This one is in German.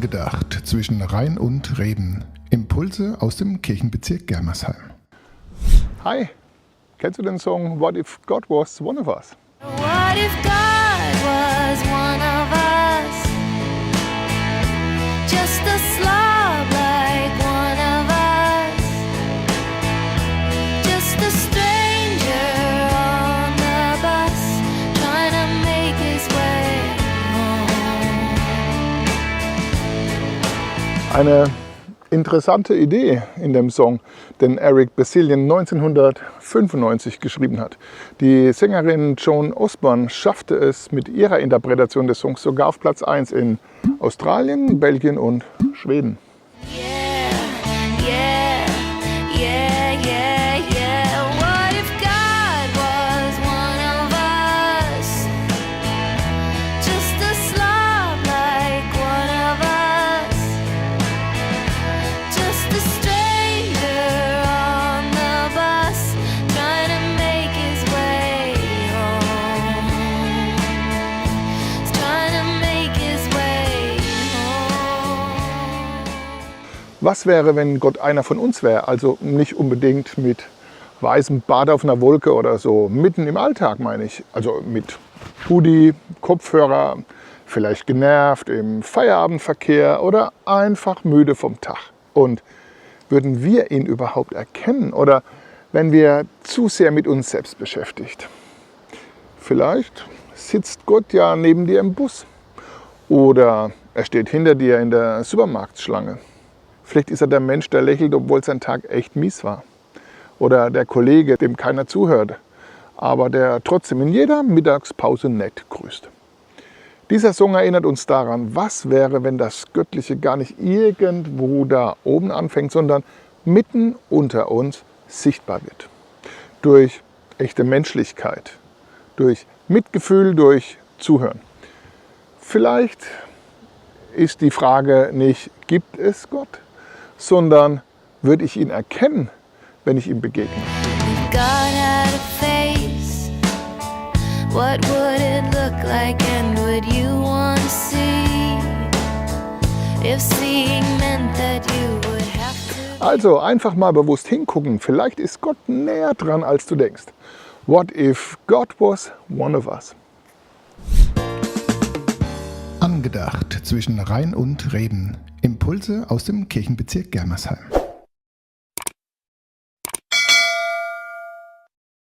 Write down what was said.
Angedacht zwischen Rhein und Reden. Impulse aus dem Kirchenbezirk Germersheim. Hi, kennst du den Song What If God Was One of Us? What if God was one of us? Just a slob like one of us. Just a stranger on the bus trying to make his way home. Eine interessante Idee in dem Song, den Eric Bazilian 1995 geschrieben hat. Die Sängerin Joan Osborne schaffte es mit ihrer Interpretation des Songs sogar auf Platz 1 in Australien, Belgien und Schweden. Yeah, yeah, yeah, yeah, yeah. What if God was one of us? Just a slob like one of us. Just a stranger on the bus trying to make his way home. He's trying to make his way home. Was wäre, wenn Gott einer von uns wäre? Also nicht unbedingt mit weißem Bart auf einer Wolke oder so, mitten im Alltag meine ich. Also mit Hoodie, Kopfhörer, vielleicht genervt im Feierabendverkehr oder einfach müde vom Tag. Und würden wir ihn überhaupt erkennen oder wenn wir zu sehr mit uns selbst beschäftigt? Vielleicht sitzt Gott ja neben dir im Bus oder er steht hinter dir in der Supermarktschlange. Vielleicht ist er der Mensch, der lächelt, obwohl sein Tag echt mies war. Oder der Kollege, dem keiner zuhört, aber der trotzdem in jeder Mittagspause nett grüßt. Dieser Song erinnert uns daran, was wäre, wenn das Göttliche gar nicht irgendwo da oben anfängt, sondern mitten unter uns sichtbar wird. Durch echte Menschlichkeit, durch Mitgefühl, durch Zuhören. Vielleicht ist die Frage nicht, gibt es Gott, sondern würde ich ihn erkennen, wenn ich ihm begegne? If God had a face, what would it look like and would you want to see? If seeing meant that you would have to. Also einfach mal bewusst hingucken, vielleicht ist Gott näher dran, als du denkst. What if God was one of us? Angedacht zwischen Rhein und Reden. Impulse aus dem Kirchenbezirk Germersheim.